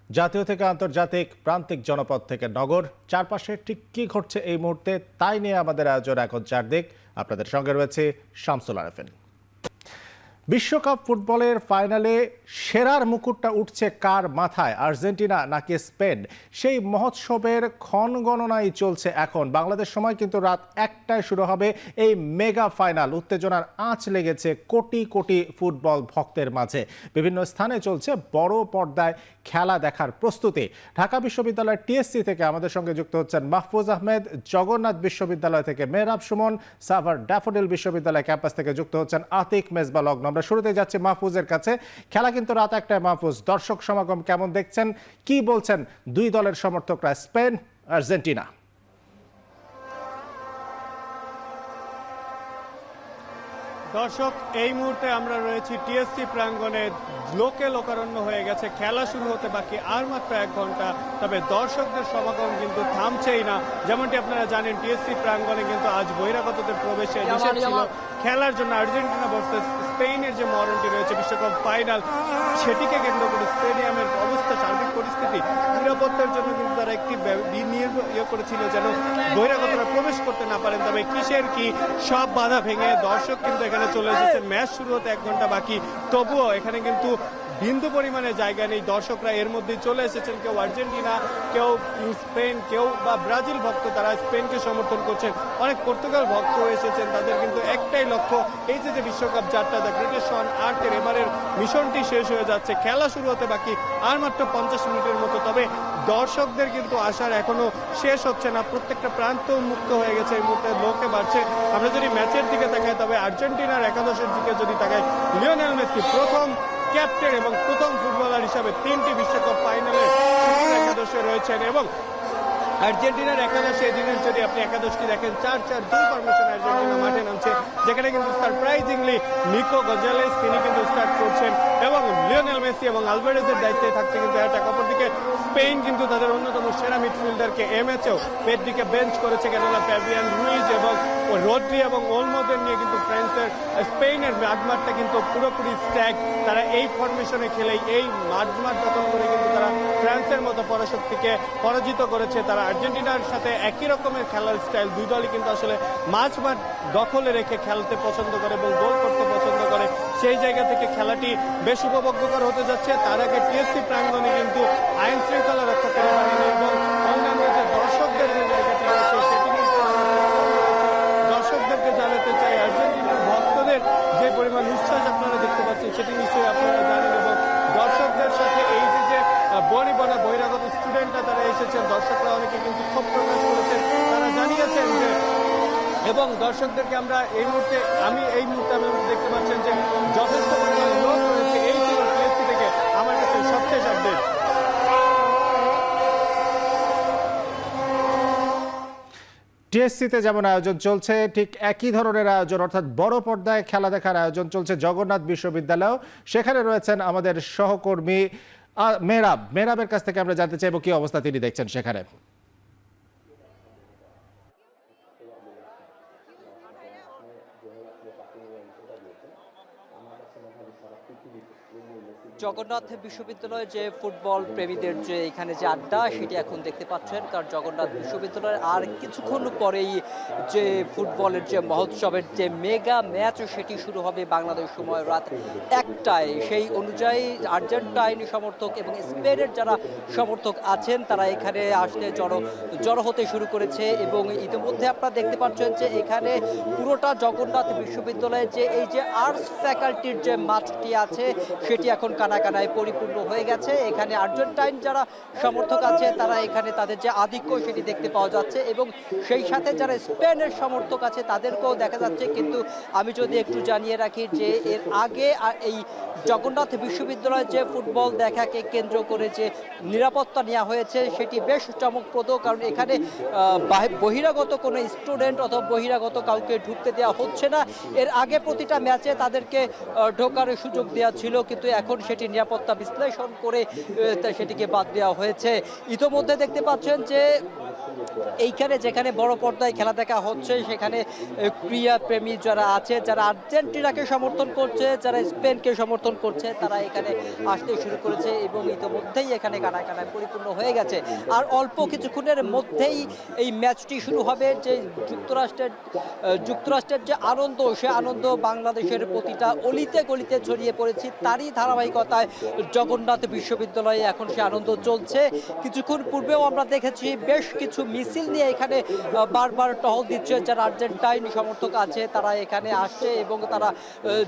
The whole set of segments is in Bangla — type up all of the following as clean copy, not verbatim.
জাতীয় থেকে আন্তর্জাতিক, প্রান্তিক জনপদ থেকে নগর, চারপাশে ঠিক কি ঘটছে এই মুহূর্তে তাই নিয়ে আমাদের আয়োজন এখন চারদিক। আপনাদের সঙ্গে রয়েছে শামসুল আরেফিন। বিশ্বকাপ ফুটবলের ফাইনালে সেরার মুকুটটা উঠছে কার মাথায়, আর্জেন্টিনা নাকি স্পেন? সেই মহোৎসবের ক্ষণগণনাই চলছে এখন। বাংলাদেশ সময় কিন্তু রাত 1টায় শুরু হবে এই মেগা ফাইনাল। উত্তেজনার আঁচ লেগেছে কোটি কোটি ফুটবল ভক্তের মাঝে। বিভিন্ন স্থানে চলছে বড় পর্দায় খেলা দেখার প্রস্তুতি। ঢাকা বিশ্ববিদ্যালয়ের টিএসসি থেকে আমাদের সঙ্গে যুক্ত হচ্ছেন মাহফুজ আহমেদ, জগন্নাথ বিশ্ববিদ্যালয় থেকে মেহরাব সুমন, সাভার ড্যাফোডিল বিশ্ববিদ্যালয় ক্যাম্পাস থেকে যুক্ত হচ্ছেন আতিক মেজবা লগ্ন। আমরা শুরুতে যাচ্ছি মাহফুজের কাছে। খেলা কিন্তু রাত 1টায়। মাহফুজ, দর্শক সমাগম কেমন দেখছেন, কি বলছেন দুই দলের সমর্থকরা, স্পেন আর্জেন্টিনা? দর্শক, এই মুহূর্তে আমরা রয়েছি টিএসসি প্রাঙ্গণে। লোকে লোকারণ্য হয়ে গেছে, খেলা শুরু হতে বাকি আর মাত্র 1 ঘন্টা। তবে দর্শকদের সমাগম কিন্তু থামছেই না। যেমনটি আপনারা জানেন, টিএসসি প্রাঙ্গণে কিন্তু আজ বহিরাগতদের প্রবেশে নিষেধ ছিল। খেলার জন্য আর্জেন্টিনা ভার্সেস স্পেনের যে মরণটি রয়েছে বিশ্বকাপ ফাইনাল, সেটিকে কেন্দ্র করে স্টেডিয়ামের অবস্থা, সার্বিক পরিস্থিতি, নিরাপত্তার জন্য কিন্তু তারা একটি করেছিল যেন বহিরাগতরা প্রবেশ করতে না পারেন। তবে কিসের কি, সব বাধা ভেঙে দর্শক কিন্তু এখানে চলে এসেছেন। ম্যাচ শুরু হতে 1 ঘন্টা বাকি, তবুও এখানে কিন্তু বিন্দু পরিমাণে জায়গা নেই। দর্শকরা এর মধ্যে চলে এসেছেন, কেউ আর্জেন্টিনা, কেউ স্পেন, কেউ বা ব্রাজিল ভক্ত, তারা স্পেনকে সমর্থন করছেন। অনেক পর্তুগাল ভক্ত এসেছেন, তাদের কিন্তু একটাই লক্ষ্য, এই যে বিশ্বকাপ যাত্রা, দ্য গ্রেটেস্ট অন আর্থের এবারের মিশনটি শেষ হয়ে যাচ্ছে। খেলা শুরু হতে বাকি আর মাত্র 50 মিনিটের মতো। তবে দর্শকদের কিন্তু আসার এখনো শেষ হচ্ছে না। প্রত্যেকটা প্রান্ত উন্মুক্ত হয়ে গেছে, এই মুহূর্তে লোকে বাড়ছে। আমরা যদি ম্যাচের দিকে তাকাই, তবে আর্জেন্টিনার একাদশের দিকে যদি তাকাই, লিওনেল মেসি প্রথম ক্যাপ্টেন এবং প্রথম ফুটবলার হিসাবে 3টি বিশ্বকাপ ফাইনালে একাদশে রয়েছেন। এবং আর্জেন্টিনার একাদশে এদিনের যদি আপনি একাদশটি দেখেন, 4-4-2 ফরমেশন আর্জেন্টিনা মাঠে নামছে, যেখানে কিন্তু সারপ্রাইজিংলি নিকো গঞ্জালেস তিনি কিন্তু স্টার্ট করছেন এবং লিওনেল মেসি এবং আলভারেজের দায়িত্বে থাকছে কিন্তু অ্যাটাক। অপরদিকে স্পেন কিন্তু তাদের অন্যতম সেরা মিডফিল্ডারকে এই ম্যাচেও পেড্রিকে বেঞ্চ করেছে, কেননা ফ্যাবিয়ান রুইজ এবং রড্রি এবং ওলমোদের নিয়ে কিন্তু ফ্রান্সের স্পেনের মাঠমাঠটা কিন্তু পুরোপুরি স্ট্যাক। তারা এই ফরমেশনে খেলেই, এই মাঠ দখল করে কিন্তু তারা ফ্রান্সের মতো পরাশক্তিকে পরাজিত করেছে। তারা আর্জেন্টিনার সাথে একই রকমের খেলার স্টাইল, দুই দলই কিন্তু আসলে মাঠ দখলে রেখে খেলতে পছন্দ করে এবং গোল করতে পছন্দ করে। সেই জায়গা থেকে খেলাটি বেশ উপভোগ্যকর হতে যাচ্ছে। তার আগে টিএসসি প্রাঙ্গণে কিন্তু আইন শৃঙ্খলা রক্ষাকারী বাহিনী এবং অন্যান্য যে দর্শকদের যে জায়গাটি রয়েছে, সেটি কিন্তু দর্শকদেরকে জানাতে চাই, আর্জেন্টিনার ভক্তদের যে পরিমাণ উচ্ছ্বাস আপনারা দেখতে পাচ্ছেন সেটি নিশ্চয়ই আপনারা জানেন। এবং দর্শকদের সাথে এই যে বহিরাগত স্টুডেন্টরা তারা এসেছেন, দর্শকরা অনেকে কিন্তু ক্ষোভ প্রকাশ করেছেন, তারা জানিয়েছেন যে, এবং দর্শকদেরকে আমরা এই মুহূর্তে আমি দেখতে পাচ্ছেন যে যথেষ্ট পরিমাণ লোক রয়েছে। এই ছিল টিএসসি থেকে আমার কাছে সবশেষ আপডেট। টিএসসিতে যেমন আয়োজন চলছে, ঠিক একই ধরনের আয়োজন, অর্থাৎ বড় পর্দায় খেলা দেখার আয়োজন চলছে জগন্নাথ বিশ্ববিদ্যালয়েও। সেখানে রয়েছেন আমাদের সহকর্মী মেহরাবের কাছ থেকে আমরা জানতে চাইব কি অবস্থা তিনি দেখছেন সেখানে। জগন্নাথ বিশ্ববিদ্যালয়ে যে ফুটবল প্রেমীদের যে এখানে যে আড্ডা, সেটি এখন দেখতে পাচ্ছেন। কারণ জগন্নাথ বিশ্ববিদ্যালয়ের আর কিছুক্ষণ পরেই যে ফুটবলের যে মহোৎসবের যে মেগা ম্যাচ, সেটি শুরু হবে বাংলাদেশ সময় রাত 1টায়। সেই অনুযায়ী আর্জেন্টাইন সমর্থক এবং স্পেনের যারা সমর্থক আছেন, তারা এখানে আসতে জড়ো হতে শুরু করেছে। এবং ইতিমধ্যে আপনারা দেখতে পাচ্ছেন যে এখানে পুরোটা জগন্নাথ বিশ্ববিদ্যালয়ের যে এই যে আর্টস ফ্যাকাল্টির যে মাঠটি আছে, সেটি এখন কানায় পরিপূর্ণ হয়ে গেছে। এখানে আর্জেন্টাইন যারা সমর্থক আছে, তারা এখানে তাদের যে আধিক্য সেটি দেখতে পাওয়া যাচ্ছে। এবং সেই সাথে যারা স্পেনের সমর্থক আছে তাদেরকেও দেখা যাচ্ছে। কিন্তু আমি যদি একটু জানিয়ে রাখি যে এর আগে এই জগন্নাথ বিশ্ববিদ্যালয়ের যে ফুটবল দেখাকে কেন্দ্র করে যে নিরাপত্তা নেওয়া হয়েছে, সেটি বেশ চমকপ্রদ। কারণ এখানে বহিরাগত কোনো স্টুডেন্ট অথবা বহিরাগত কাউকে ঢুকতে দেওয়া হচ্ছে না। এর আগে প্রতিটা ম্যাচে তাদেরকে ঢোকার সুযোগ দেওয়া ছিল, কিন্তু এখন সেটি নিরাপত্তা বিশ্লেষণ করে সেটিকে বাদ দেওয়া হয়েছে। ইতোমধ্যে দেখতে পাচ্ছেন যে এইখানে যেখানে বড় পর্দায় খেলা দেখা হচ্ছে সেখানে ক্রীড়া প্রেমী যারা আছে, যারা আর্জেন্টিনাকে সমর্থন করছে, যারা স্পেনকে সমর্থন করছে, তারা এখানে আসতে শুরু করেছে এবং ইতিমধ্যেই এখানে কানায় কানায় পরিপূর্ণ হয়ে গেছে। আর অল্প কিছুক্ষণের মধ্যেই এই ম্যাচটি শুরু হবে। যে যুক্তরাষ্ট্রের যে আনন্দ, সে আনন্দ বাংলাদেশের প্রতিটা অলিতে গলিতে ছড়িয়ে পড়েছি, তারই ধারাবাহিকতায় জগন্নাথ বিশ্ববিদ্যালয়ে এখন সে আনন্দ চলছে। কিছুক্ষণ পূর্বেও আমরা দেখেছি বেশ কিছু মিছিল নিয়ে এখানে বারবার টহল দিচ্ছে যারা আর্জেন্টাইন সমর্থক আছে, তারা এখানে আসছে এবং তারা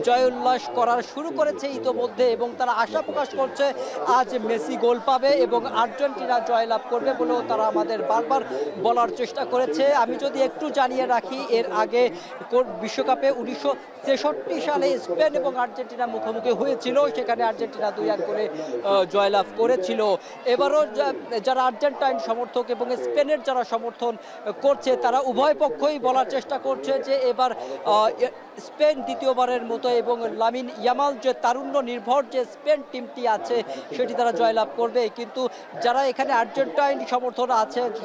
জয় উল্লাস করার শুরু করেছে ইতোমধ্যে, এবং তারা আশা প্রকাশ করছে আজ মেসি গোল পাবে এবং আর্জেন্টিনা জয়লাভ করবে বলেও তারা আমাদের বারবার বলার চেষ্টা করেছে। আমি যদি একটু জানিয়ে রাখি, এর আগে বিশ্বকাপে 1963 সালে স্পেন এবং আর্জেন্টিনা মুখোমুখি হয়েছিল, সেখানে আর্জেন্টিনা 2-1 করে জয়লাভ করেছিল। এবারও যারা আর্জেন্টাইন সমর্থক এবং স্পেনের যারা সমর্থন করছে, তারা উভয় পক্ষই বলার চেষ্টা করছে যে এবার স্পেন দ্বিতীয়বারের মতো এবং লামিন ইয়ামাল যে তারুণ্য নির্ভর যে স্পেন টিমটি আছে সেটি তারা জয়লাভ করবে। কিন্তু যারা এখানে আর্জেন্টাইন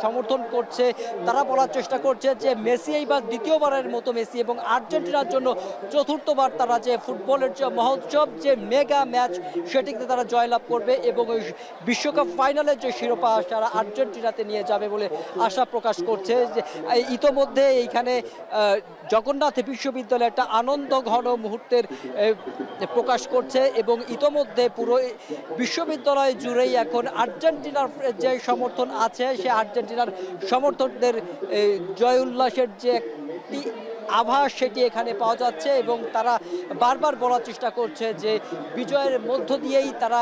সমর্থন করছে, তারা বলার চেষ্টা করছে যে মেসি এইবার দ্বিতীয়বারের মতো মেসি এবং আর্জেন্টিনার জন্য চতুর্থবার তারা যে ফুটবলের যে মহোৎসব, যে মেগা ম্যাচ, সেটিতে তারা জয়লাভ করবে এবং ওই বিশ্বকাপ ফাইনালের যে শিরোপা তারা আর্জেন্টিনাতে নিয়ে যাবে বলে আশা প্রকাশ করছে। যে ইতোমধ্যে এইখানে জগন্নাথ বিশ্ববিদ্যালয় একটা আনন্দ ঘন মুহূর্তের প্রকাশ করছে এবং ইতোমধ্যে পুরো বিশ্ববিদ্যালয় জুড়েই এখন আর্জেন্টিনার যে সমর্থন আছে, সে আর্জেন্টিনার সমর্থকদের জয় উল্লাসের যে একটি আভাস সেটি এখানে পাওয়া যাচ্ছে এবং তারা বারবার বলার চেষ্টা করছে যে বিজয়ের মধ্য দিয়েই তারা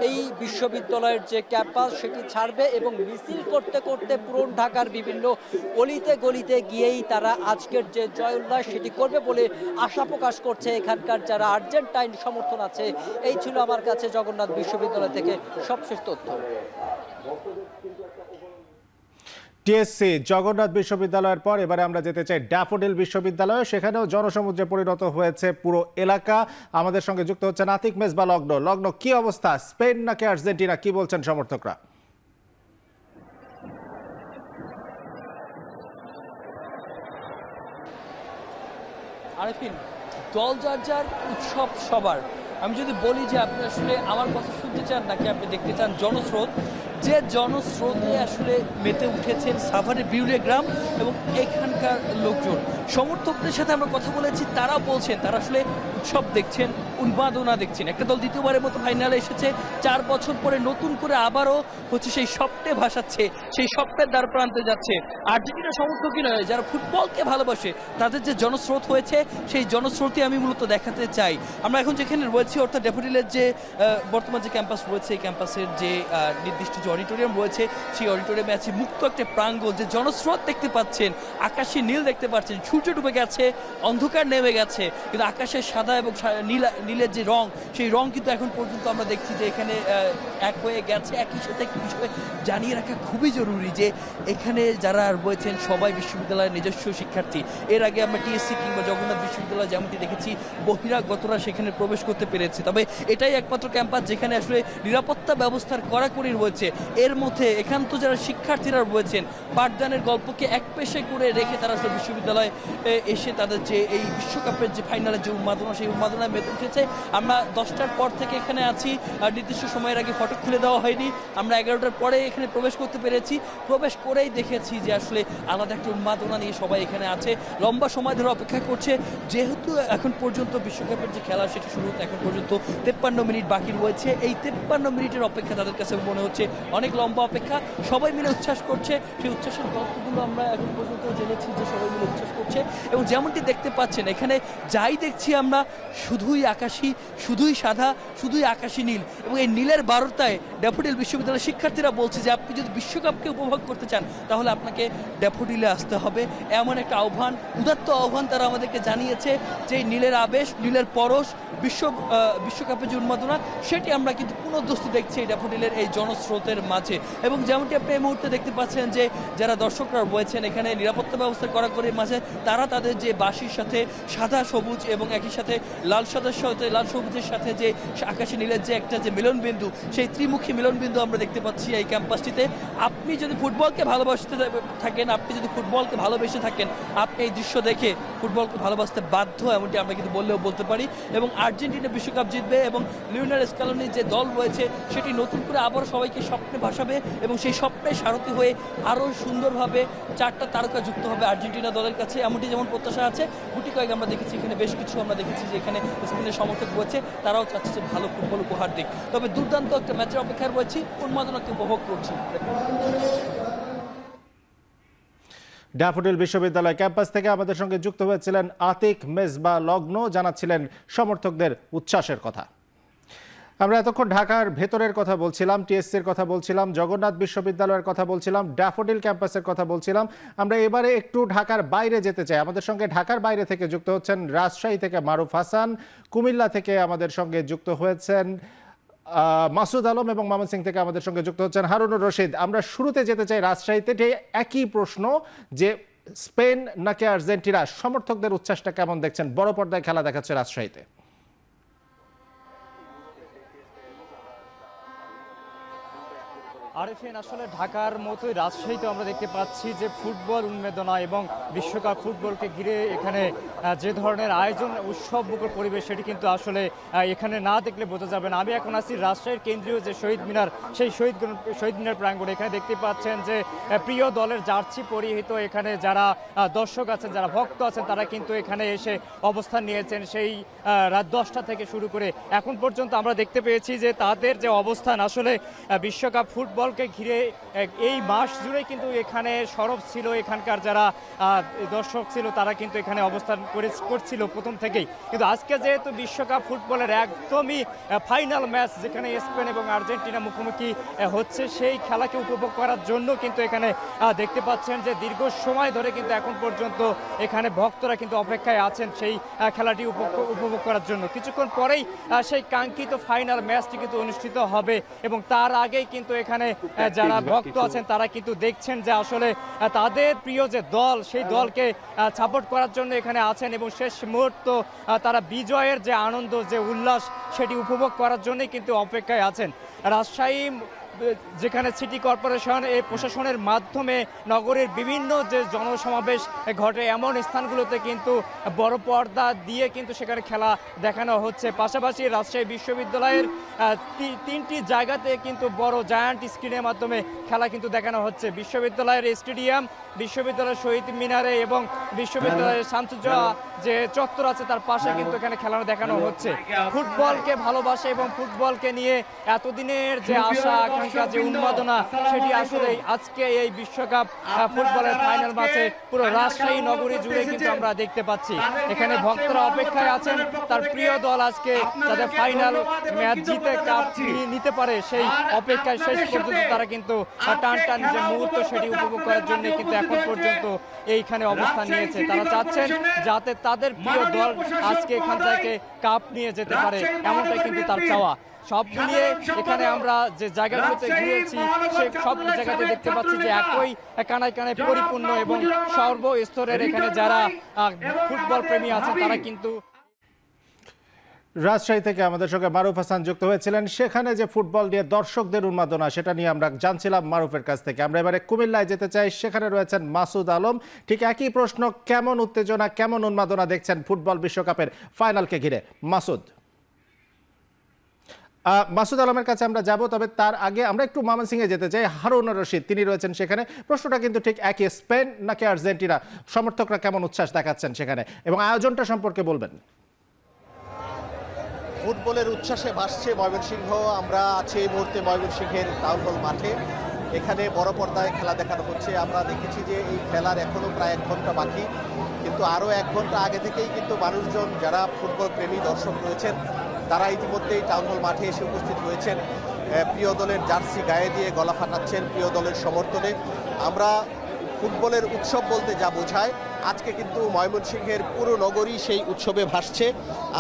এই বিশ্ববিদ্যালয়ের যে ক্যাম্পাস সেটি ছাড়বে এবং মিছিল করতে করতে পুরন ঢাকার বিভিন্ন অলিতে গলিতে গিয়েই তারা আজকের যে জয় উল্লাস সেটি করবে বলে আশা প্রকাশ করছে এখানকার যারা আর্জেন্টাইন সমর্থন আছে। এই ছিল আমার কাছে জগন্নাথ বিশ্ববিদ্যালয় থেকে সবশেষ তথ্য। টিএসসি জগন্নাথ বিশ্ববিদ্যালয়ের পর এবারে আমরা যেতে চাই ড্যাফোডিল বিশ্ববিদ্যালয়ে। সেখানেও জনসমুদ্রে পরিণত হয়েছে পুরো এলাকা। আমাদের সঙ্গে যুক্ত হচ্ছে নাতিক মেজবা লগ্ন। কি অবস্থা, স্পেন নাকি আর্জেন্টিনা, কি বলছেন সমর্থকরা? আরেফিন, দল যার যার, উৎসব সবার। আমি যদি বলি যে আপনি আসলে আমার কথা শুনতে চান নাকি আপনি দেখতে চান জনস্রোত, যে জনস্রোতে আসলে মেতে উঠেছেন সাভারের বিউলিয়া গ্রাম এবং এখানকার লোকজন, সমর্থকদের সাথে আমরা কথা বলেছি, তারা বলছেন তারা আসলে উৎসব দেখছেন, উন্মাদনা দেখছেন। একটা দল দ্বিতীয়বারের মতো ফাইনালে এসেছে, 4 বছর পরে নতুন করে আবারও সেই স্বপ্নে ভাসাচ্ছে, সেই স্বপ্নের দ্বার প্রান্তে যাচ্ছে। আর্জেন্টিনা সমর্থকই নয়, যারা ফুটবলকে ভালোবাসে তাদের যে জনস্রোত হয়েছে, সেই জনস্রোতই আমি মূলত দেখাতে চাই। আমরা এখন যেখানে রয়েছি, অর্থাৎ ড্যাফোডিলের যে বর্তমান যে ক্যাম্পাস রয়েছে, এই ক্যাম্পাসের যে নির্দিষ্ট যে অডিটোরিয়াম রয়েছে, সেই অডিটোরিয়ামে আছে মুক্ত একটা প্রাঙ্গণ। যে জনস্রোত দেখতে পাচ্ছেন, আকাশে নীল দেখতে পাচ্ছেন, সূর্য ডুবে গেছে, অন্ধকার নেমে গেছে, কিন্তু আকাশের সাদা এবং নীলের যে রং, সেই রং কিন্তু এখন পর্যন্ত আমরা দেখছি যে এখানে এক হয়ে গেছে। একই সাথে একটি বিষয় জানিয়ে রাখা খুবই জরুরি যে এখানে যারা রয়েছেন সবাই বিশ্ববিদ্যালয়ের নিজস্ব শিক্ষার্থী। এর আগে আমরা টিএসসি কিংবা জগন্নাথ বিশ্ববিদ্যালয় যেমনটি দেখেছি, বহিরাগতরা সেখানে প্রবেশ করতে পেরেছে। তবে এটাই একমাত্র ক্যাম্পাস যেখানে আসলে নিরাপত্তা ব্যবস্থার কড়াকড়ি রয়েছে। এর মধ্যে এখান্ত যারা শিক্ষার্থীরা রয়েছেন, পাঠদানের গল্পকে এক পেশে করে রেখে তারা আসলে বিশ্ববিদ্যালয়ে এসে তাদের যে এই বিশ্বকাপের যে ফাইনালের যে উন্মাদনা, সেই উন্মাদনায় মেতে উঠেছে। আমরা 10টার পর থেকে এখানে আছি, আর নির্দিষ্ট সময়ের আগে ফটক খুলে দেওয়া হয়নি। আমরা 11টার পরে এখানে প্রবেশ করতে পেরেছি। প্রবেশ করেই দেখেছি যে আসলে আলাদা একটা উন্মাদনা নিয়ে সবাই এখানে আছে, লম্বা সময় ধরে অপেক্ষা করছে। যেহেতু এখন পর্যন্ত বিশ্বকাপের যে খেলা সেটি শুরু হতে এখন পর্যন্ত 53 মিনিট বাকি রয়েছে। এই 53 মিনিটের অপেক্ষা তাদের কাছে মনে হচ্ছে অনেক লম্বা অপেক্ষা। সবাই মিলে উচ্ছ্বাস করছে, সেই উচ্ছ্বাসের গল্পগুলো আমরা এখন পর্যন্ত জেনেছি যে সবাই মিলে উচ্ছ্বাস করছে। এবং যেমনটি দেখতে পাচ্ছেন, এখানে যাই দেখছি আমরা শুধুই আকাশী, শুধুই সাদা, শুধুই আকাশী নীল। এবং এই নীলের বারতায় ড্যাফোডিল বিশ্ববিদ্যালয়ের শিক্ষার্থীরা বলছে যে আপনি যদি বিশ্বকাপকে উপভোগ করতে চান তাহলে আপনাকে ড্যাফোডিলে আসতে হবে। এমন একটা আহ্বান, উদাত্ত আহ্বান তারা আমাদেরকে জানিয়েছে যে নীলের আবেশ, নীলের পরশ, বিশ্বকাপের যে উন্মাদনা, সেটি আমরা কিন্তু পুনর্দস্ত দেখছি এই ড্যাফোডিলের এই জনস্রোতের মাঝে। এবং যেমনটি আপনি এই মুহূর্তে দেখতে পাচ্ছেন যে যারা দর্শকরা রয়েছেন এখানে নিরাপত্তা ব্যবস্থা কড়াকড়ির মাঝে, তারা তাদের যে বাঁশির সাথে সাদা সবুজ এবং একই সাথে লাল সাদার সাথে লাল সবুজের সাথে যে আকাশে নীলের যে একটা যে মিলনবিন্দু, সেই ত্রিমুখী মিলনবিন্দু আমরা দেখতে পাচ্ছি এই ক্যাম্পাসটিতে। আপনি যদি ফুটবলকে ভালোবাসতে থাকেন, আপনি যদি ফুটবলকে ভালোবেসে থাকেন, আপনি এই দৃশ্য দেখে ফুটবলকে ভালোবাসতে বাধ্য, এমনটি আমরা কিন্তু বললেও বলতে পারি। এবং আর্জেন্টিনা বিশ্বকাপ জিতবে এবং লিওনেল স্ক্যালোনির যে দল রয়েছে সেটি নতুন করে আবার সবাইকে স্বপ্নে ভাসাবে এবং সেই স্বপ্নের সারথি হয়ে আরও সুন্দরভাবে 4টা তারকা যুক্ত হবে আর্জেন্টিনা দলের কাছে, এমনটি যেমন প্রত্যাশা আছে। গুটি কয়েক আমরা দেখেছি এখানে, বেশ কিছু আমরা দেখেছি যে এখানে স্পেনের সমর্থক রয়েছে, তারাও চাচ্ছে যে ভালো ফুটবল উপহার দিক। তবে দুর্দান্ত একটা ম্যাচের অপেক্ষায় রয়েছি, উন্মাদনাকে উপভোগ করছি। ড্যাফোডিল বিশ্ববিদ্যালয় ক্যাম্পাস থেকে আমাদের সঙ্গে যুক্ত হয়েছিলেন আতিক মেজবা লগ্ন, জানাচ্ছিলেন সমর্থকদের উচ্ছ্বাসের কথা। আমরা এতক্ষণ ঢাকার ভেতরের কথা বলছিলাম, টিএসসির কথা বলছিলাম, জগন্নাথ বিশ্ববিদ্যালয়ের কথা বলছিলাম, ড্যাফোডিল ক্যাম্পাসের কথা বলছিলাম। আমরা এবারে একটু ঢাকার বাইরে যেতে চাই। আমাদের সঙ্গে ঢাকার বাইরে থেকে যুক্ত হচ্ছেন রাজশাহী থেকে মারুফ হাসান, কুমিল্লা থেকে আমাদের সঙ্গে যুক্ত হয়েছেন মাসুদ আলম এবং ময়মনসিংহ থেকে আমাদের সঙ্গে যুক্ত হচ্ছেন হারুনুর রশিদ। আমরা শুরুতে যেতে চাই রাজশাহীতে, একই প্রশ্ন যে স্পেন নাকি আর্জেন্টিনা, সমর্থকদের উচ্ছ্বাসটা কেমন দেখছেন? বড় পর্দায় খেলা দেখাচ্ছে রাজশাহীতে। আরেফিন, আসলে ঢাকার মতোই রাজশাহীতে আমরা দেখতে পাচ্ছি যে ফুটবল উন্মেদনা এবং বিশ্বকাপ ফুটবলকে ঘিরে এখানে যে ধরনের আয়োজন, উৎসব মুখর পরিবেশ, সেটি কিন্তু আসলে এখানে না দেখলে বোঝা যাবে না। আমি এখন আছি রাজশাহীর কেন্দ্রীয় যে শহীদ মিনার, সেই শহীদ মিনার প্রাঙ্গণে। এখানে দেখতে পাচ্ছেন যে প্রিয় দলের জার্সি পরিহিত এখানে যারা দর্শক আছেন, যারা ভক্ত আছেন, তারা কিন্তু এখানে এসে অবস্থান নিয়েছেন। সেই রাত 10টা থেকে শুরু করে এখন পর্যন্ত আমরা দেখতে পেয়েছি যে তাদের যে অবস্থান, আসলে বিশ্বকাপ ফুটবলকে ঘিরে এই মাস জুড়ে কিন্তু এখানে সরব ছিল। এখানকার যারা দর্শক ছিল তারা কিন্তু এখানে অবস্থান করছিল প্রথম থেকেই। কিন্তু আজকে যেহেতু বিশ্বকাপ ফুটবলের একদমই ফাইনাল ম্যাচ, যেখানে স্পেন এবং আর্জেন্টিনা মুখোমুখি হচ্ছে, সেই খেলাকে উপভোগ করার জন্য কিন্তু এখানে দেখতে পাচ্ছেন যে দীর্ঘ সময় ধরে কিন্তু এখন পর্যন্ত এখানে ভক্তরা কিন্তু অপেক্ষায় আছেন সেই খেলাটি উপভোগ করার জন্য। কিছুক্ষণ পরেই সেই কাঙ্ক্ষিত ফাইনাল ম্যাচটি কিন্তু অনুষ্ঠিত হবে এবং তার আগেই কিন্তু এখানে যারা ভক্ত আছেন তারা কিন্তু দেখছেন যে আসলে তাদের প্রিয় যে দল, সেই দলকে সাপোর্ট করার জন্য এখানে আছেন এবং শেষ মুহূর্ত তারা বিজয়ের যে আনন্দ, যে উল্লাস, সেটি উপভোগ করার জন্যই কিন্তু অপেক্ষায় আছেন। রাজশাহী যেখানে সিটি কর্পোরেশন এই প্রশাসনের মাধ্যমে নগরের বিভিন্ন যে জনসমাবেশ ঘটে, এমন স্থানগুলোতে কিন্তু বড় পর্দা দিয়ে কিন্তু সেখানে খেলা দেখানো হচ্ছে। পাশাপাশি রাজশাহী বিশ্ববিদ্যালয়ের 3টি জায়গাতে কিন্তু বড় জায়ান্ট স্ক্রিনের মাধ্যমে খেলা কিন্তু দেখানো হচ্ছে। বিশ্ববিদ্যালয়ের স্টেডিয়াম, বিশ্ববিদ্যালয়ের শহীদ মিনারে এবং বিশ্ববিদ্যালয়ের শামসুজ্জোহা যে চত্বর আছে তার পাশে কিন্তু এখানে খেলা দেখানো হচ্ছে। ফুটবলকে ভালোবাসে এবং ফুটবলকে নিয়ে এতদিনের যে আশা আকাঙ্ক্ষা, যে উন্মাদনা, সেটি আসলে আজকে এই বিশ্বকাপ ফুটবলের ফাইনাল ম্যাচে পুরো রাজশাহী নগরী জুড়ে কিন্তু আমরা দেখতে পাচ্ছি। এখানে ভক্তরা অপেক্ষায় আছেন তার প্রিয় দল আজকে যাতে ফাইনাল ম্যাচ জিতে কাপ নিতে পারে, সেই অপেক্ষায় শেষ পর্যন্ত তারা কিন্তু টান যে মুহূর্ত, সেটি উপভোগ করার জন্য কিন্তু এখন পর্যন্ত এইখানে অবস্থান নিয়েছে। তারা চাচ্ছেন যাতে তাদের প্রিয় দল আজকে এখান থেকে কাপ নিয়ে যেতে পারে, এমনটাই কিন্তু তার চাওয়া। সব মিলিয়ে এখানে আমরা যে জায়গাগুলোতে ঘুরেছি সেই সব জায়গাতে দেখতে পাচ্ছি যে একই কানায় কানায় পরিপূর্ণ এবং সর্বস্তরের এখানে যারা ফুটবল প্রেমী আছেন তারা কিন্তু। রাজশাহী থেকে আমাদের সঙ্গে মারুফ হাসান যুক্ত হয়েছিলেন। সেখানে যে ফুটবল নিয়ে দর্শকদের উন্মাদনা, সেটা নিয়ে আমরা জানছিলাম মারুফের কাছ থেকে। আমরা এবারে কুমিল্লায় যেতে চাই, সেখানে রয়েছেন মাসুদ আলম। ঠিক একই প্রশ্ন, কেমন উত্তেজনা, কেমন উন্মাদনা দেখছেন ফুটবল বিশ্বকাপের ফাইনালকে ঘিরে? মাসুদ আলমের কাছে আমরা যাব, তবে তার আগে আমরা একটু ময়মনসিংহে যেতে চাই। হারুনুর রশিদ তিনি রয়েছেন সেখানে। প্রশ্নটা কিন্তু ঠিক একই, স্পেন নাকি আর্জেন্টিনা, সমর্থকরা কেমন উচ্ছ্বাস দেখাচ্ছেন সেখানে এবং আয়োজনটা সম্পর্কে বলবেন। ফুটবলের উচ্ছ্বাসে ভাসছে ময়মনসিংহ। আমরা আছি এই মুহূর্তে ময়মনসিংহের টাউন হল মাঠে। এখানে বড় পর্দায় খেলা দেখানো হচ্ছে। আমরা দেখেছি যে এই খেলার এখনও প্রায় 1 ঘন্টা বাকি, কিন্তু আরও 1 ঘন্টা আগে থেকেই কিন্তু মানুষজন যারা ফুটবল প্রেমী দর্শক রয়েছেন তারা ইতিমধ্যেই টাউন হল মাঠে এসে উপস্থিত হয়েছেন। প্রিয় দলের জার্সি গায়ে দিয়ে গলা ফাটাচ্ছেন প্রিয় দলের সমর্থনে। আমরা ফুটবলের উৎসব বলতে যা বোঝায়, আজকে কিন্তু ময়মনসিংহের পুরো নগরী সেই উৎসবে ভাসছে।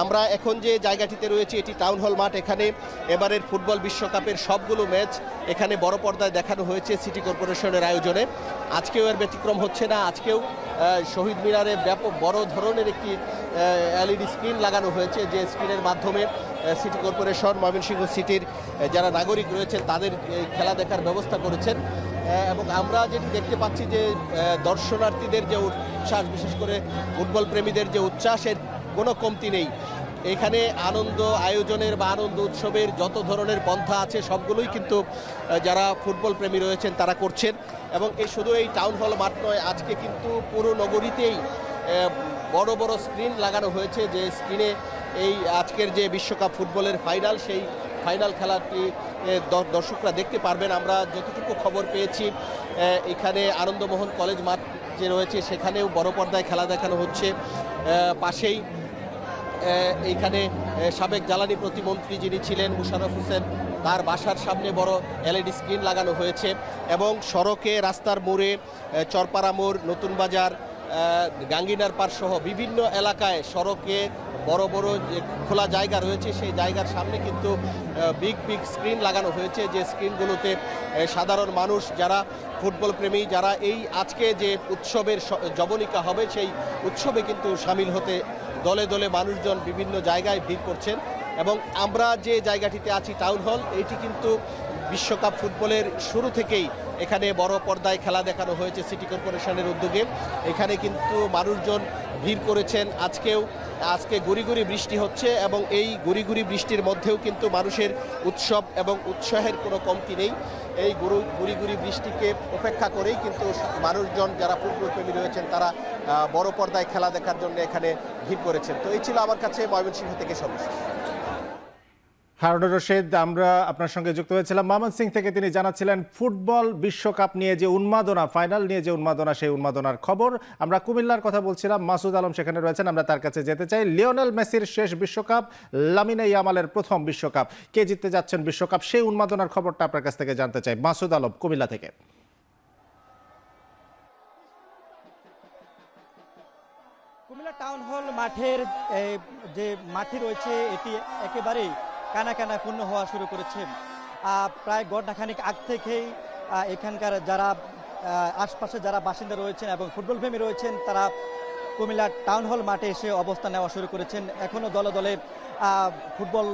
আমরা এখন যে জায়গাটিতে রয়েছি এটি টাউন হল মাঠ। এখানে এবারের ফুটবল বিশ্বকাপের সবগুলো ম্যাচ এখানে বড় পর্দায় দেখানো হয়েছে সিটি কর্পোরেশনের আয়োজনে। আজকেও এর ব্যতিক্রম হচ্ছে না। আজকেও শহীদ মিনারে ব্যাপক বড় ধরনের একটি এলইডি স্ক্রিন লাগানো হয়েছে, যে স্ক্রিনের মাধ্যমে সিটি কর্পোরেশন ময়মনসিংহ সিটির যারা নাগরিক রয়েছেন তাদের খেলা দেখার ব্যবস্থা করেছেন। এবং আমরা যেটি দেখতে পাচ্ছি যে দর্শনার্থীদের যে উচ্ছ্বাস, বিশেষ করে ফুটবল প্রেমীদের যে উচ্ছ্বাসের কোনো কমতি নেই। এখানে আনন্দ আয়োজনের বা আনন্দ উৎসবের যত ধরনের পন্থা আছে সবগুলোই কিন্তু যারা ফুটবল প্রেমী রয়েছেন তারা করছেন। এবং শুধু এই টাউন হল মাঠ নয়, আজকে কিন্তু পুরো নগরীতেই বড় বড় স্ক্রিন লাগানো হয়েছে, যে স্ক্রিনে এই আজকের যে বিশ্বকাপ ফুটবলের ফাইনাল, সেই ফাইনাল খেলাটি দর্শকরা দেখতে পারবেন। আমরা যতটুকু খবর পেয়েছি এখানে আনন্দমোহন কলেজ মাঠ যে রয়েছে সেখানেও বড় পর্দায় খেলা দেখানো হচ্ছে। পাশেই এইখানে সাবেক জ্বালানি প্রতিমন্ত্রী যিনি ছিলেন মুশাররফ হোসেন, তার বাসার সামনে বড় এলইডি স্ক্রিন লাগানো হয়েছে। এবং সড়কে, রাস্তার মোড়ে, চরপাড়া মোড়, নতুন বাজার, গাঙ্গিনার পাড় সহ বিভিন্ন এলাকায় সড়কে বড় বড় যে খোলা জায়গা রয়েছে সেই জায়গার সামনে কিন্তু বিগ স্ক্রিন লাগানো হয়েছে, যে স্ক্রিনগুলোতে সাধারণ মানুষ যারা ফুটবল প্রেমী, যারা এই আজকে যে উৎসবের জবনিকা হবে সেই উৎসবে কিন্তু সামিল হতে দলে দলে মানুষজন বিভিন্ন জায়গায় ভিড় করছেন। এবং আমরা যে জায়গাটিতে আছি টাউন হল, এটি কিন্তু বিশ্বকাপ ফুটবলের শুরু থেকেই এখানে বড় পর্দায় খেলা দেখানো হয়েছে সিটি কর্পোরেশনের উদ্যোগে। এখানে কিন্তু মানুষজন ভিড় করেছেন। আজকে গুড়ি গুড়ি বৃষ্টি হচ্ছে এবং এই গুড়ি গুড়ি বৃষ্টির মধ্যেও কিন্তু মানুষের উৎসব এবং উৎসাহের কোনো কমতি নেই। এই গুড়ি গুড়ি বৃষ্টিকে উপেক্ষা করেই কিন্তু মানুষজন যারা ফুটবল প্রেমী রয়েছেন তারা বড় পর্দায় খেলা দেখার জন্য এখানে ভিড় করেছেন। তো এই ছিল আমার কাছে ময়মনসিংহ থেকে সর্বশেষ। হারুনুর রশিদ, আমরা আপনার সঙ্গে যুক্ত হয়েছিলাম ময়মনসিংহ থেকে। তিনি জানাচ্ছিলেন ফুটবল বিশ্বকাপ নিয়ে যে উন্মাদনা, ফাইনাল নিয়ে যে উন্মাদনা, সেই উন্মাদনার খবর। আমরা কুমিল্লার কথা বলছিলাম, মাসুদ আলম সেখানে রয়েছেন, আমরা তার কাছে যেতে চাই। লিওনেল মেসির শেষ বিশ্বকাপ, লামিনে ইয়ামালের প্রথম বিশ্বকাপ, কে জিততে যাচ্ছেন বিশ্বকাপ, সেই উন্মাদনার খবরটা আপনার কাছ থেকে জানতে চাই। মাসুদ আলম, কুমিল্লা থেকে। কুমিল্লা টাউন হল মাঠের যে মাঠে রয়েছে এটি একেবারেই কানা পূর্ণ হওয়া শুরু করেছে। প্রায় ঘণ্টাখানিক আগ থেকেই এখানকার যারা আশপাশে যারা বাসিন্দা রয়েছেন এবং ফুটবল প্রেমী রয়েছেন তারা কুমিল্লা টাউন হল মাঠে এসে অবস্থান নেওয়া শুরু করেছেন। এখনও দলে দলে ফুটবল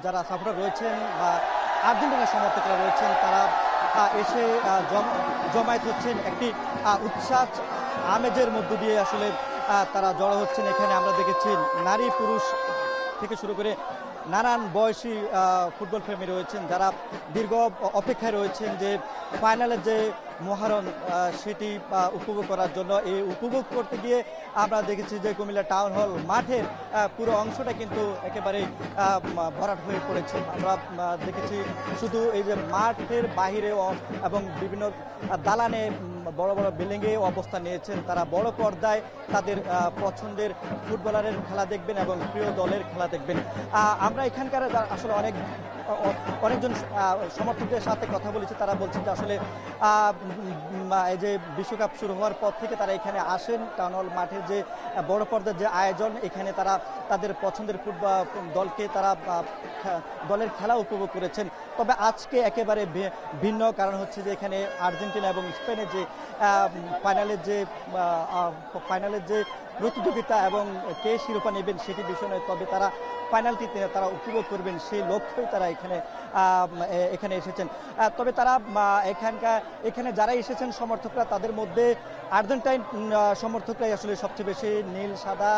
যারা সাপোর্টার রয়েছেন বা আর্জেন্টিনার সমর্থকরা রয়েছেন তারা এসে জমায়েত হচ্ছেন। একটি উচ্ছ্বাস আমেজের মধ্য দিয়ে আসলে তারা জড়ো হচ্ছেন। এখানে আমরা দেখেছি নারী পুরুষ থেকে শুরু করে নানান বয়সী ফুটবল প্রেমী রয়েছেন যারা দীর্ঘ অপেক্ষায় রয়েছেন যে ফাইনালের যে মহারণ সেটি উপভোগ করার জন্য। এই উপভোগ করতে গিয়ে আমরা দেখেছি যে কুমিল্লা টাউন হল মাঠের পুরো অংশটা কিন্তু একেবারে ভরাট হয়ে পড়েছে। আমরা দেখেছি শুধু এই যে মাঠের বাহিরে এবং বিভিন্ন দালানে বড় বড় বিল্ডিংয়ে অবস্থান নিয়েছেন তারা বড় পর্দায় তাদের পছন্দের ফুটবলারের খেলা দেখবেন এবং প্রিয় দলের খেলা দেখবেন। আমরা এখানকার আসলে অনেকজন সমর্থকদের সাথে কথা বলেছি, তারা বলছেন যে আসলে এই যে বিশ্বকাপ শুরু হওয়ার পর থেকে তারা এখানে আসেন। টাউন হল মাঠের যে বড় পর্দার যে আয়োজন, এখানে তারা তাদের পছন্দের ফুটবল দলকে তারা দলের খেলা উপভোগ করেছেন। তবে আজকে একেবারে ভিন্ন, কারণ হচ্ছে যে এখানে আর্জেন্টিনা এবং স্পেনের যে ফাইনালের যে প্রতিযোগিতা এবং কে শিরোপা নেবেন সেটি বিষয় নয়, তবে তারা ফাইনালটিতে তারা উপভোগ করবেন সেই লক্ষ্যেই তারা এখানে এসেছেন। তবে তারা এখানে যারা এসেছেন সমর্থকরা, তাদের মধ্যে আর্জেন্টাইন সমর্থকরাই আসলে সবচেয়ে বেশি নীল সাদা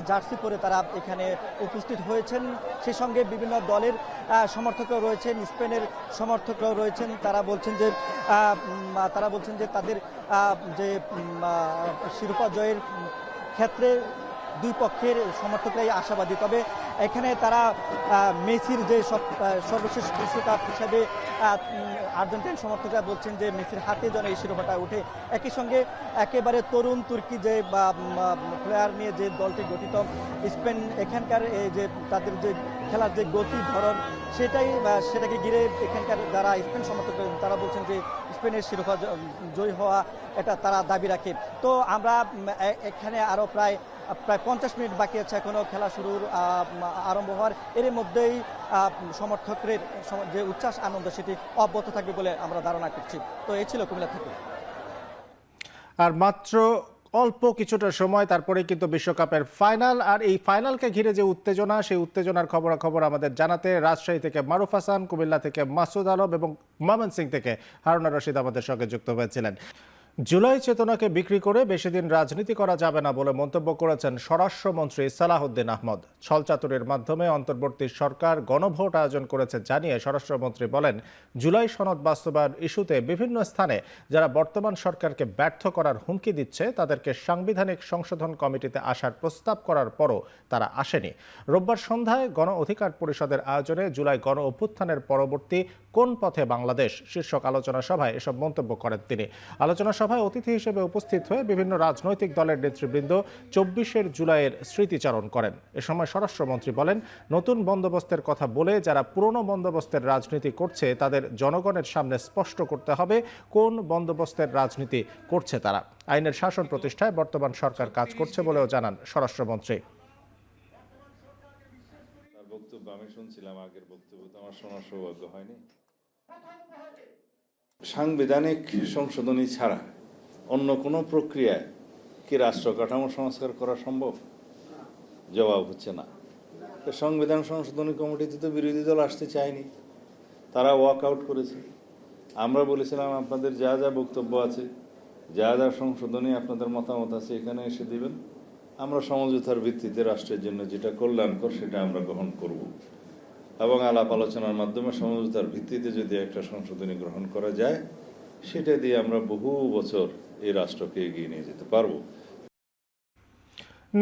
জার্সি পরে তারা এখানে উপস্থিত হয়েছেন। সেই সঙ্গে বিভিন্ন দলের সমর্থকরাও রয়েছেন, স্পেনের সমর্থকরাও রয়েছেন। তারা বলছেন যে তাদের যে শিরোপা জয়ের ক্ষেত্রে দুই পক্ষের সমর্থকরাই আশাবাদী। তবে এখানে তারা মেসির যে সর্বশেষ বিশ্বকাপ হিসাবে আর্জেন্টাইন সমর্থকরা বলছেন যে মেসির হাতে যেন এই শিরোপাটা ওঠে। একই সঙ্গে একেবারে তরুণ তুর্কি যে প্লেয়ার নিয়ে যে দলটি গঠিত স্পেন, এখানকার এই যে তাদের যে খেলার যে গতি ধরন সেটাকে ঘিরে এখানকার যারা স্পেন সমর্থক তারা বলছেন যে স্পেনের শিরোপা জয়ী হওয়া এটা তারা দাবি রাখে। তো আমরা এখানে আরও প্রায় 50 মিনিট বাকি আছে এখনো খেলা শুরুর আরম্ভ হওয়ার, এর মধ্যেই সমর্থকদের যে উচ্ছ্বাস আনন্দ সেটি অব্যাহত থাকবে বলে আমরা ধারণা করছি। তো এই ছিল কুমিল্লা থেকে। আর মাত্র অল্প কিছুটা সময় তারপরে কিন্তু বিশ্বকাপের ফাইনাল, আর এই ফাইনালকে ঘিরে যে উত্তেজনা, সেই উত্তেজনার খবরাখবর আমাদের জানাতে রাজশাহী থেকে মারুফ হাসান, কুমিল্লা থেকে মাসুদ আলম এবং ময়মনসিংহ থেকে হারুনা রশিদ আমাদের সঙ্গে যুক্ত হয়েছিলেন। জুলাই চেতনাকে বিক্রি করে বেশি দিন রাজনীতি করা যাবে না বলে মন্তব্য করেছেন স্বরাষ্ট্রমন্ত্রী সালাহউদ্দিন আহমদ। ছলচাতুরির মাধ্যমে অন্তর্বর্তী সরকার গণভোট আয়োজন করেছে জানিয়ে স্বরাষ্ট্রমন্ত্রী বলেন, জুলাই সনদ বাস্তবায়ন ইস্যুতে বিভিন্ন স্থানে যারা বর্তমান সরকারকে ব্যর্থ করার হুমকি দিচ্ছে তাদেরকে সাংবিধানিক সংশোধন কমিটিতে আসার প্রস্তাব করার পরও তারা আসেনি। রোববার সন্ধ্যায় গণ অধিকার পরিষদের আয়োজনে জুলাই গণ অভ্যুত্থানের পরবর্তী কোন পথে বাংলাদেশ শীর্ষক আলোচনা সভায় এসব মন্তব্য করেন তিনি। আলোচনা সভায় অতিথি হিসেবে উপস্থিত হয়ে বিভিন্ন রাজনৈতিক দলের নেতৃবৃন্দ 24 জুলাইয়ের স্মৃতিচারণ করেন। এ সময় স্বরাষ্ট্রমন্ত্রী বলেন, নতুন বন্দোবস্তের কথা বলে যারা পুরনো বন্দোবস্তের রাজনীতি করছে তাদের জনগণের সামনে স্পষ্ট করতে হবে কোন বন্দোবস্তের রাজনীতি করছে তারা। আইনের শাসন প্রতিষ্ঠায় বর্তমান সরকার কাজ করছে বলেও জানান স্বরাষ্ট্রমন্ত্রী। বক্তব্য আমি শুনছিলাম, আগের বক্তব্য তো আমার শোনার সৌভাগ্য হয়নি। সাংবিধানিক সংশোধনী ছাড়া অন্য কোনো প্রক্রিয়ায় কি রাষ্ট্র কাঠামো সংস্কার করা সম্ভব? জবাব হচ্ছে না। সংবিধান সংশোধনী কমিটিতে তো বিরোধী দল আসতে চায়নি, তারা ওয়াক আউট করেছে। আমরা বলেছিলাম আপনাদের যা যা বক্তব্য আছে, যা যা সংশোধনী আপনাদের মতামত আছে এখানে এসে দিবেন, আমরা সমঝোতার ভিত্তিতে রাষ্ট্রের জন্য যেটা কল্যাণকর সেটা আমরা গ্রহণ করব এবং আলাপ আলোচনার মাধ্যমে সমঝোতার ভিত্তিতে যদি একটা সংশোধনী গ্রহণ করা যায় সেটা দিয়ে আমরা বহু বছর এই রাষ্ট্রকে এগিয়ে নিয়ে যেতে পারবো।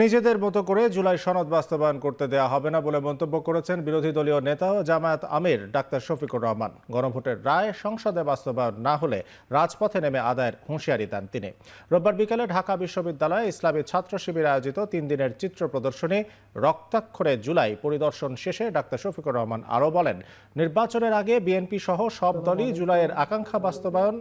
নিজেদের মতো করে জুলাই সনদ বাস্তবায়ন করতে দেওয়া হবে না বলে মন্তব্য করেছেন বিরোধী দলীয় নেতা ও জামায়াত আমির ডাক্তার শফিকুর রহমান। গণভোটের রায় সংসদে বাস্তবায়ন না হলে রাজপথে নেমে আদায়ের হুঁশিয়ারি দেন তিনি। রোববার বিকেলে ঢাকা বিশ্ববিদ্যালয়ে ইসলামী ছাত্র শিবির আয়োজিত 3 দিনের চিত্র প্রদর্শনী রক্তাক্ষরে জুলাই পরিদর্শন শেষে ডাক্তার শফিকুর রহমান আরও বলেন, নির্বাচনের আগে বিএনপি সহ সব দলই জুলাইয়ের আকাঙ্ক্ষা বাস্তবায়ন,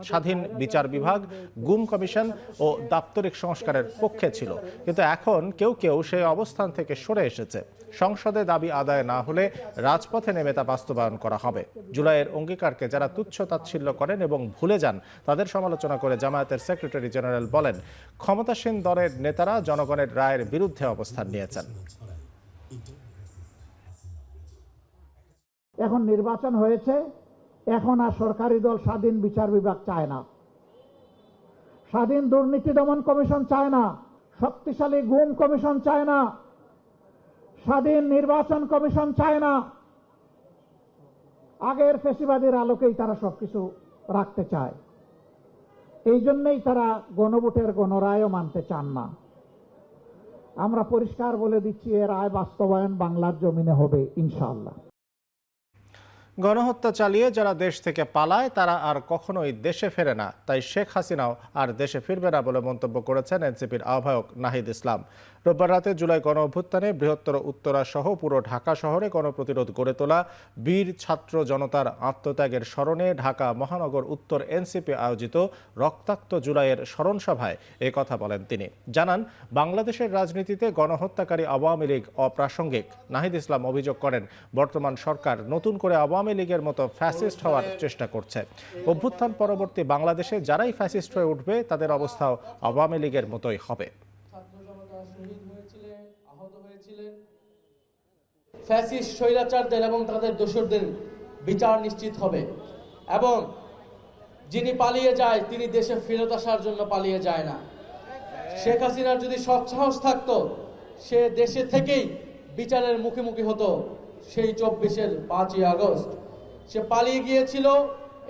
স্বাধীন বিচার বিভাগ, গুম কমিশন ও দাপ্তরিক সংস্কারের পক্ষে ছিল, কিন্তু এখন কেউ কেউ সেই অবস্থান থেকে সরে এসেছে। সংসদে দাবি আদায় না হলে রাজপথে নেমে তা বাস্তবায়ন করা হবে। জুলাইয়ের অঙ্গীকারকে যারা তুচ্ছ তাচ্ছিল্য করেন এবং ভুলে যান তাদের সমালোচনা করে জামায়াতের সেক্রেটারি জেনারেল বলেন, ক্ষমতাসীন দলের নেতারা জনগণের রায়ের বিরুদ্ধে অবস্থান নিয়েছেন। এখন নির্বাচন হয়েছে, এখন আর সরকারি দল স্বাধীন বিচার বিভাগ চায় না, স্বাধীন দুর্নীতি দমন কমিশন চায় না, শক্তিশালী গুম কমিশন চায় না, স্বাধীন নির্বাচন কমিশন চায় না। আগের ফ্যাসিবাদের আলোকেই তারা সবকিছু রাখতে চায়। এই জন্যই তারা গণভোটের গণরায়ও মানতে চান না। আমরা পরিষ্কার বলে দিচ্ছি, এর রায় বাস্তবায়ন বাংলার জমিনে হবে ইনশাআল্লাহ। গণহত্যা চালিয়ে যারা দেশ থেকে পালায় তারা আর কখনোই দেশে ফেরে না, তাই শেখ হাসিনাও আর দেশে ফিরবে না বলে মন্তব্য করেছেন এনসিপির আহ্বায়ক নাহিদ ইসলাম। রোববার রাতে জুলাই গণ অভ্যুত্থানে বৃহত্তর উত্তরা সহ পুরো ঢাকা শহরে গণপ্রতিরোধ গড়ে তোলা বীর ছাত্র জনতার আত্মত্যাগের স্মরণে ঢাকা মহানগর উত্তর এনসিপি আয়োজিত রক্তাক্ত জুলাইয়ের স্মরণ সভায় এই কথা বলেন তিনি। জানান, বাংলাদেশের রাজনীতিতে গণহত্যাকারী আওয়ামী লীগ অপ্রাসঙ্গিক। নাহিদ ইসলাম অভিযোগ করেন, বর্তমান সরকার নতুন করে আওয়ামী লীগের মতো ফ্যাসিস্ট হওয়ার চেষ্টা করছে। অভ্যুত্থান পরবর্তী বাংলাদেশে যারাই ফ্যাসিস্ট হয়ে উঠবে তাদের অবস্থাও আওয়ামী লীগের মতোই হবে। ফ্যাসিস্ট স্বৈরাচারদের এবং তাদের দোসরদের বিচার নিশ্চিত হবে এবং যিনি পালিয়ে যায় তিনি দেশে ফেরত আসার জন্য পালিয়ে যায় না। শেখ হাসিনার যদি সৎসাহস থাকতো সে দেশে থেকেই বিচারের মুখোমুখি হতো। সেই 5ই আগস্ট সে পালিয়ে গিয়েছিল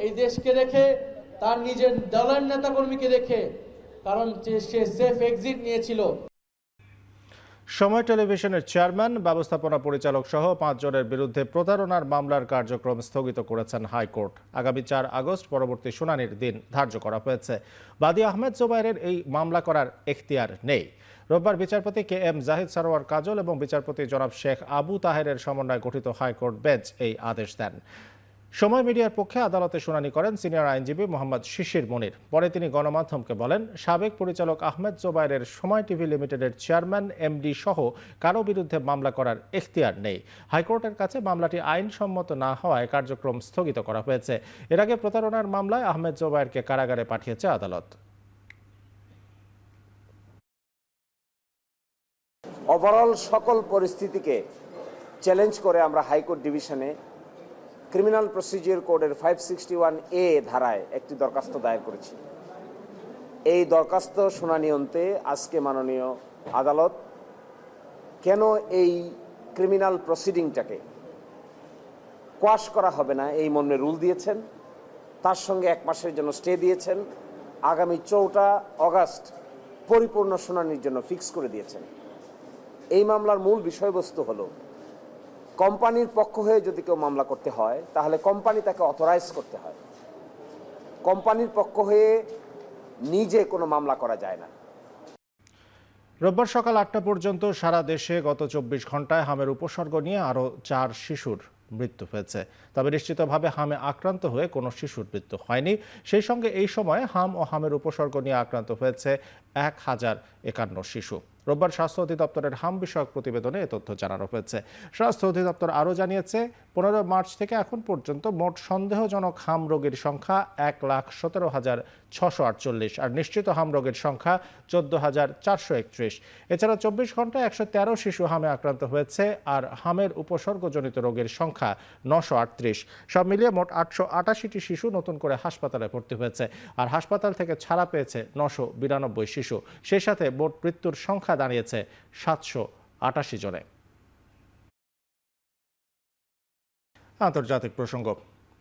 এই দেশকে রেখে, তার নিজের দলের নেতাকর্মীকে রেখে, কারণ সে সেফ এক্সিট নিয়েছিল। সময় টেলিভিশনের চেয়ারম্যান, ব্যবস্থাপনা পরিচালক সহ 5 জনের বিরুদ্ধে প্রতারণার মামলার কার্যক্রম স্থগিত করেছেন হাইকোর্ট। আগামী 4 আগস্ট পরবর্তী শুনানির দিন ধার্য করা হয়েছে। বাদী আহমেদ জোবায়েরের এই মামলা করার এখতিয়ার নেই। রোববার বিচারপতি কে এম জাহিদ সারোয়ার কাজল এবং বিচারপতি জনাব শেখ আবু তাহেরের সমন্বয়ে গঠিত হাইকোর্ট বেঞ্চ এই আদেশ দেন। সময় মিডিয়ার পক্ষে আদালতে শুনানি করেন সিনিয়র আইনজীবী মোহাম্মদ শিশির মনির। পরে তিনি গণমাধ্যমকে বলেন, সাবেক পরিচালক আহমেদ জোবায়েরের সময় টিভি লিমিটেডের চেয়ারম্যান, এমডি সহ কারো বিরুদ্ধে মামলা করার এখতিয়ার নেই। হাইকোর্টের কাছে মামলাটি আইনসম্মত না হওয়ায় কার্যক্রম স্থগিত করা হয়েছে। এর আগে প্রতারণার মামলায় আহমেদ জোবায়েরকে কারাগারে পাঠিয়েছে আদালত। ওভারঅল সকল পরিস্থিতিকে চ্যালেঞ্জ করে আমরা হাইকোর্ট ডিভিশনে ক্রিমিনাল প্রসিডিওর কোডের 561A ধারায় একটি দরখাস্ত দায়ের করেছি। এই দরখাস্ত শুনানি অন্তে আজকে মাননীয় আদালত কেন এই ক্রিমিনাল প্রসিডিংটাকে কোয়াশ করা হবে না এই মর্মে রুল দিয়েছেন, তার সঙ্গে 1 মাসের জন্য স্টে দিয়েছেন, আগামী 4 আগস্ট পরিপূর্ণ শুনানির জন্য ফিক্স করে দিয়েছেন। এই মামলার মূল বিষয়বস্তু হলো, কোম্পানির পক্ষ হয়ে যদি কেউ মামলা করতে হয় তাহলে কোম্পানি তাকে অথরাইজ করতে হয়। কোম্পানির পক্ষ হয়ে নিজে কোনো মামলা করা যায় না। রোববার সকাল 8টা পর্যন্ত সারা দেশে গত 24 ঘন্টায় হামের উপসর্গ নিয়ে আরও 4 শিশুর মৃত্যু হয়েছে। তবে নিশ্চিতভাবে হামে আক্রান্ত হয়ে কোনো শিশুর মৃত্যু হয়নি। সেই সঙ্গে এই সময়ে হাম ও হামের উপসর্গ নিয়ে আক্রান্ত হয়েছে 1051 শিশু। রোববার স্বাস্থ্য অধিদপ্তরের হাম বিষয়ক প্রতিবেদনে এ তথ্য জানানো হয়েছে। স্বাস্থ্য অধিদপ্তর আরও জানিয়েছে, 15 মার্চ থেকে এখন পর্যন্ত মোট সন্দেহজনক হাম রোগীর সংখ্যা 1,17,648 আর নিশ্চিত হাম রোগীর সংখ্যা 14,431। এছাড়া 24 ঘন্টায় 113 শিশু হামে আক্রান্ত হয়েছে আর হামের উপসর্গজনিত রোগীর সংখ্যা 938। সব মিলিয়ে মোট 888টি শিশু নতুন করে হাসপাতালে ভর্তি হয়েছে আর হাসপাতাল থেকে ছাড়া পেয়েছে 992 শিশু। সেই সাথে মোট মৃত্যুর সংখ্যা দাঁড়িয়েছে 788 জনে। আন্তর্জাতিক প্রসঙ্গ।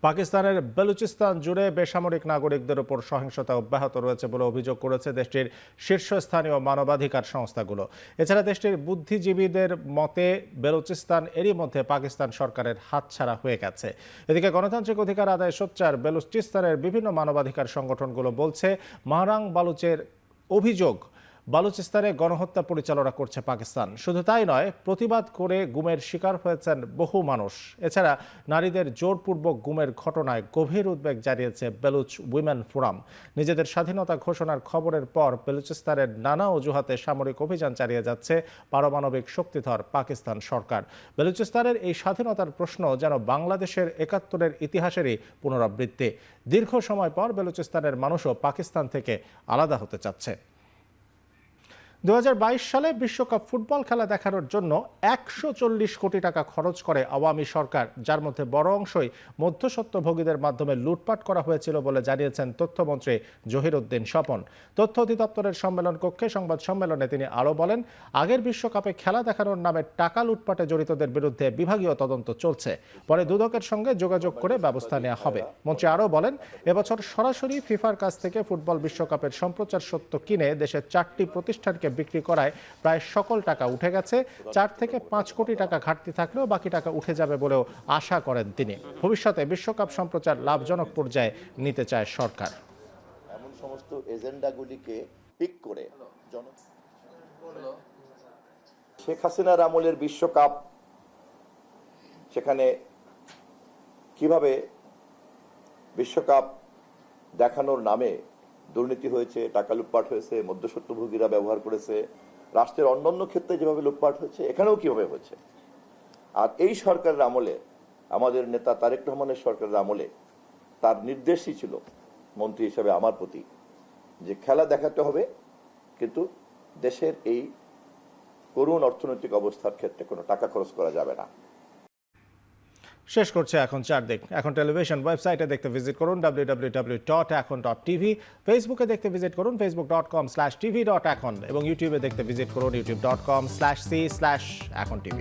পাকিস্তানের বেলুচিস্তান জুড়ে বেসামরিক নাগরিকদের উপর সহিংসতা অব্যাহত রয়েছে বলে অভিযোগ করেছে দেশটির শীর্ষস্থানীয় মানবাধিকার সংস্থাগুলো। এছাড়া দেশটির বুদ্ধিজীবীদের মতে বেলুচিস্তান এরই মধ্যে পাকিস্তান সরকারের হাতছাড়া হয়ে গেছে। এদিকে গণতান্ত্রিক অধিকার আদায় সোচ্চার বেলুচিস্তানের বিভিন্ন মানবাধিকার সংগঠনগুলো বলছে, মাহরাং বালুচের অভিযোগ বালুচিস্তানে গণহত্যা পরিচালনা করছে পাকিস্তান। শুধু তাই নয়, প্রতিবাদ করে গুমের শিকার হয়েছেন বহু মানুষ। এছাড়া নারীদের জোরপূর্বক গুমের ঘটনায় গভীর উদ্বেগ জানিয়েছে বেলুচ উইমেন ফোরাম। নিজেদের স্বাধীনতা ঘোষণার খবরের পর বেলুচিস্তানের নানা অজুহাতে সামরিক অভিযান চালিয়ে যাচ্ছে পারমাণবিক শক্তিধর পাকিস্তান সরকার। বেলুচিস্তানের এই স্বাধীনতার প্রশ্ন যেন বাংলাদেশের 71-এর ইতিহাসেরই পুনরাবৃত্তি। দীর্ঘ সময় পর বেলুচিস্তানের মানুষও পাকিস্তান থেকে আলাদা হতে চাচ্ছে। 2022 সালে বিশ্বকাপ ফুটবল খেলা দেখানোর জন্য 140 কোটি টাকা খরচ করে আওয়ামী সরকার, যার মধ্যে বড় অংশই মধ্যস্বত্বভোগীদের মাধ্যমে লুটপাট করা হয়েছিল বলে জানিয়েছেন তথ্যমন্ত্রী জহিরুদ্দিন স্বপন। তথ্য অধিদপ্তরের সম্মেলন কক্ষে সংবাদ সম্মেলনে তিনি আরও বলেন, আগের বিশ্বকাপে খেলা দেখানোর নামে টাকা লুটপাটে জড়িতদের বিরুদ্ধে বিভাগীয় তদন্ত চলছে। পরে দুদকের সঙ্গে যোগাযোগ করে ব্যবস্থা নেওয়া হবে। মন্ত্রী আরও বলেন, এবছর সরাসরি ফিফার কাছ থেকে ফুটবল বিশ্বকাপের সম্প্রচার সত্ত্ব কিনে দেশের 4টি প্রতিষ্ঠানকে বিক্রি করায় প্রায় সকল টাকা উঠে গেছে। 4 থেকে 5 কোটি টাকা ঘাটতি থাকলেও বাকি টাকা উঠে যাবে বলেও আশা করেন তিনি। ভবিষ্যতে বিশ্বকাপ সম্প্রচার লাভজনক পর্যায়ে নিতে চায় সরকার। এমন সমস্ত এজেন্ডাগুলিকে পিক করে শেখ হাসিনার আমলের বিশ্বকাপ, সেখানে কিভাবে বিশ্বকাপ দেখানোর নামে দুর্নীতি হয়েছে, টাকা লুটপাট হয়েছে, মধ্যস্বত্বভোগীরা ব্যবহার করেছে, রাষ্ট্রের অন্যান্য ক্ষেত্রে যেভাবে লুটপাট হয়েছে এখানেও কিভাবে হয়েছে। আর এই সরকারের আমলে, আমাদের নেতা তারেক রহমানের সরকারের আমলে তার নির্দেশই ছিল মন্ত্রী হিসেবে আমার প্রতি, যে খেলা দেখাতে হবে কিন্তু দেশের এই করুণ অর্থনৈতিক অবস্থার ক্ষেত্রে কোনো টাকা খরচ করা যাবে না। শেষ করছে এখন চারদিক। এখন টেলিভিশন ওয়েবসাইটে দেখতে ভিজিট করুন www.ekhon.tv, ফেসবুকে দেখতে ভিজিট করুন facebook.com/tv.ekhon এবং ইউটিউবে দেখতে ভিজিট করুন youtube.com/c/ekhon tv।